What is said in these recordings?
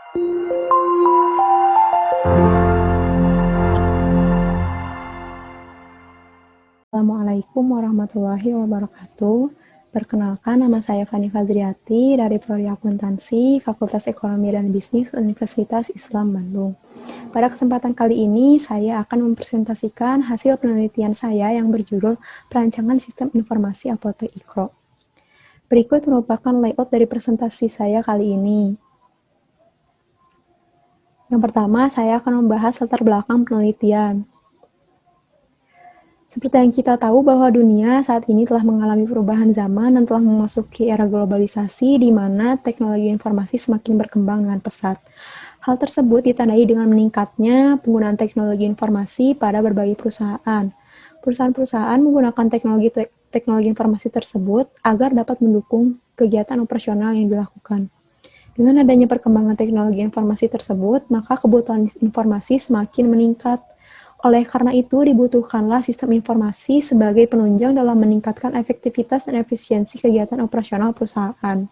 Assalamualaikum warahmatullahi wabarakatuh. Perkenalkan, nama saya Fani Fazriati dari Prodi Akuntansi, Fakultas Ekonomi dan Bisnis Universitas Islam Bandung. Pada kesempatan kali ini, saya akan mempresentasikan hasil penelitian saya yang berjudul Perancangan Sistem Informasi Apotek Iqro. Berikut merupakan layout dari presentasi saya kali ini. Yang pertama, saya akan membahas latar belakang penelitian. Seperti yang kita tahu bahwa dunia saat ini telah mengalami perubahan zaman dan telah memasuki era globalisasi di mana teknologi informasi semakin berkembang dengan pesat. Hal tersebut ditandai dengan meningkatnya penggunaan teknologi informasi pada berbagai perusahaan. Perusahaan-perusahaan menggunakan teknologi informasi tersebut agar dapat mendukung kegiatan operasional yang dilakukan. Dengan adanya perkembangan teknologi informasi tersebut, maka kebutuhan informasi semakin meningkat. Oleh karena itu, dibutuhkanlah sistem informasi sebagai penunjang dalam meningkatkan efektivitas dan efisiensi kegiatan operasional perusahaan.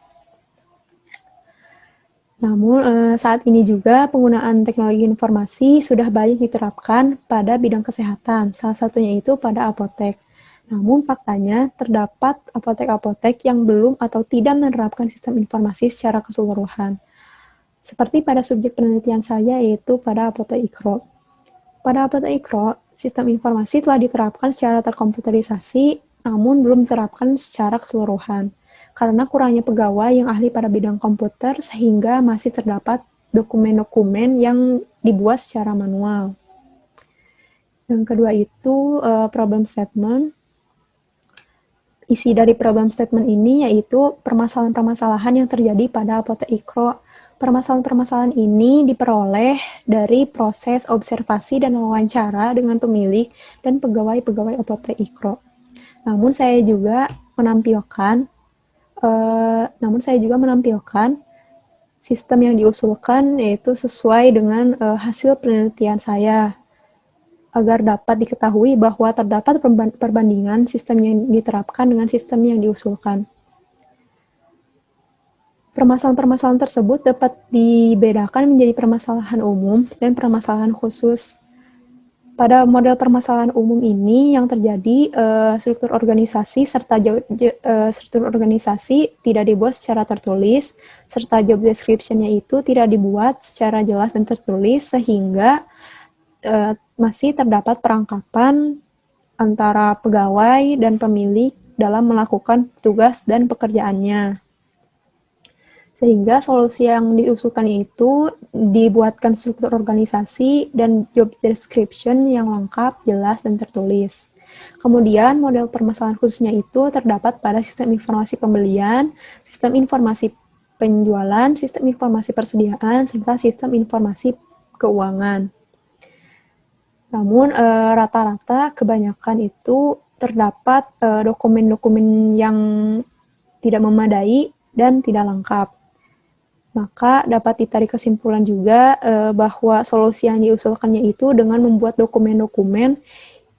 Namun, saat ini juga penggunaan teknologi informasi sudah banyak diterapkan pada bidang kesehatan, salah satunya itu pada apotek. Namun, faktanya terdapat apotek-apotek yang belum atau tidak menerapkan sistem informasi secara keseluruhan. Seperti pada subjek penelitian saya, yaitu pada apotek Iqro. Pada apotek Iqro, sistem informasi telah diterapkan secara terkomputerisasi, namun belum diterapkan secara keseluruhan, karena kurangnya pegawai yang ahli pada bidang komputer sehingga masih terdapat dokumen-dokumen yang dibuat secara manual. Yang kedua itu problem statement. Isi dari problem statement ini yaitu permasalahan-permasalahan yang terjadi pada apotek Iqro. Permasalahan-permasalahan ini diperoleh dari proses observasi dan wawancara dengan pemilik dan pegawai-pegawai apotek Iqro. Namun saya juga menampilkan sistem yang diusulkan yaitu sesuai dengan hasil penelitian saya agar dapat diketahui bahwa terdapat perbandingan sistem yang diterapkan dengan sistem yang diusulkan. Permasalahan-permasalahan tersebut dapat dibedakan menjadi permasalahan umum dan permasalahan khusus. Pada model permasalahan umum ini yang terjadi struktur organisasi tidak dibuat secara tertulis, serta job description-nya itu tidak dibuat secara jelas dan tertulis sehingga masih terdapat perangkapan antara pegawai dan pemilik dalam melakukan tugas dan pekerjaannya. Sehingga solusi yang diusulkannya itu dibuatkan struktur organisasi dan job description yang lengkap, jelas, dan tertulis. Kemudian model permasalahan khususnya itu terdapat pada sistem informasi pembelian, sistem informasi penjualan, sistem informasi persediaan, serta sistem informasi keuangan. Namun rata-rata kebanyakan itu terdapat dokumen-dokumen yang tidak memadai dan tidak lengkap. Maka dapat ditarik kesimpulan juga bahwa solusi yang diusulkannya itu dengan membuat dokumen-dokumen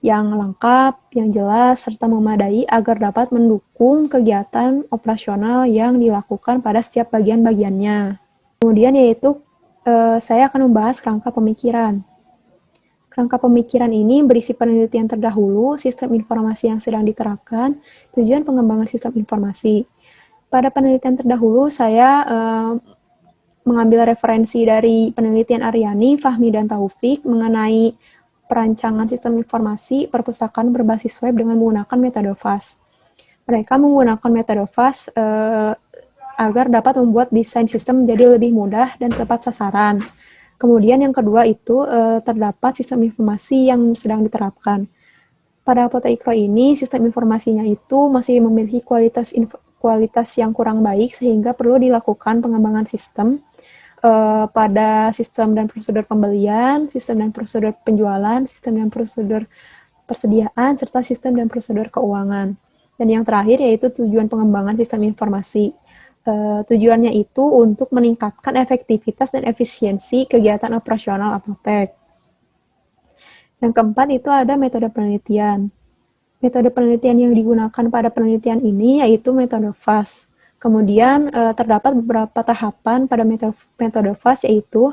yang lengkap, yang jelas, serta memadai agar dapat mendukung kegiatan operasional yang dilakukan pada setiap bagian-bagiannya. Kemudian yaitu saya akan membahas kerangka pemikiran. Kerangka pemikiran ini berisi penelitian terdahulu, sistem informasi yang sedang diterapkan, tujuan pengembangan sistem informasi. Pada penelitian terdahulu, saya mengambil referensi dari penelitian Aryani, Fahmi, dan Taufik mengenai perancangan sistem informasi perpustakaan berbasis web dengan menggunakan metode FAST. Mereka menggunakan metode FAST agar dapat membuat desain sistem menjadi lebih mudah dan tepat sasaran. Kemudian yang kedua itu terdapat sistem informasi yang sedang diterapkan. Pada apotek Iqro ini, sistem informasinya itu masih memiliki kualitas yang kurang baik sehingga perlu dilakukan pengembangan sistem pada sistem dan prosedur pembelian, sistem dan prosedur penjualan, sistem dan prosedur persediaan, serta sistem dan prosedur keuangan. Dan yang terakhir yaitu tujuan pengembangan sistem informasi. Tujuannya itu untuk meningkatkan efektivitas dan efisiensi kegiatan operasional apotek. Yang keempat itu ada metode penelitian. Metode penelitian yang digunakan pada penelitian ini yaitu metode FAST. Kemudian terdapat beberapa tahapan pada metode FAST, yaitu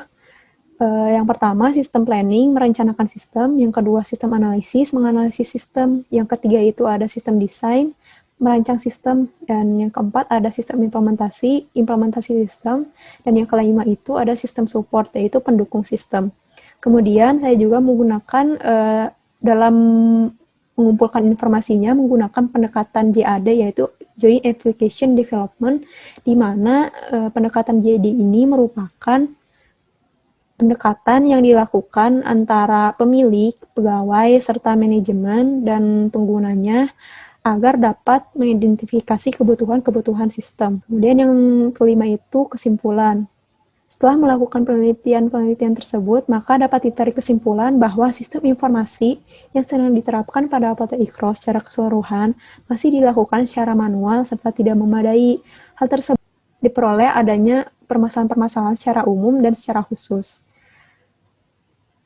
yang pertama sistem planning, merencanakan sistem. Yang kedua sistem analisis, menganalisis sistem. Yang ketiga itu ada sistem desain, merancang sistem. Dan yang keempat ada sistem implementasi, implementasi sistem. Dan yang kelima itu ada sistem support, yaitu pendukung sistem. Kemudian saya juga menggunakan dalam mengumpulkan informasinya menggunakan pendekatan JAD, yaitu Joint Application Development, di mana pendekatan JAD ini merupakan pendekatan yang dilakukan antara pemilik, pegawai, serta manajemen dan penggunanya agar dapat mengidentifikasi kebutuhan-kebutuhan sistem. Kemudian yang kelima itu kesimpulan. Setelah melakukan penelitian-penelitian tersebut, maka dapat ditarik kesimpulan bahwa sistem informasi yang sedang diterapkan pada Apotek Ikhro secara keseluruhan masih dilakukan secara manual serta tidak memadai. Hal tersebut diperoleh adanya permasalahan-permasalahan secara umum dan secara khusus.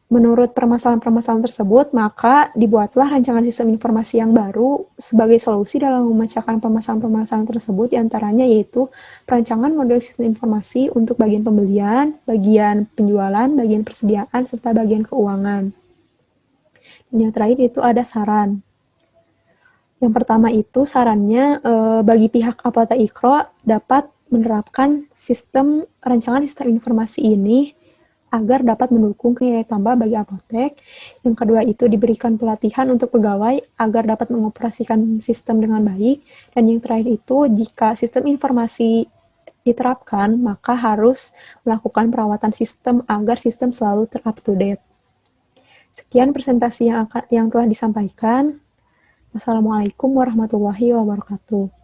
Menurut permasalahan-permasalahan tersebut, maka dibuatlah rancangan sistem informasi yang baru sebagai solusi dalam memecahkan permasalahan-permasalahan tersebut, diantaranya yaitu perancangan model sistem informasi untuk bagian pembelian, bagian penjualan, bagian persediaan, serta bagian keuangan. Dan yang terakhir itu ada saran. Yang pertama itu sarannya bagi pihak Apotek Ikhro dapat menerapkan rancangan sistem informasi ini agar dapat mendukung nilai tambah bagi apotek. Yang kedua itu diberikan pelatihan untuk pegawai agar dapat mengoperasikan sistem dengan baik. Dan yang terakhir itu jika sistem informasi diterapkan, maka harus melakukan perawatan sistem agar sistem selalu up to date. Sekian presentasi yang telah disampaikan. Wassalamualaikum warahmatullahi wabarakatuh.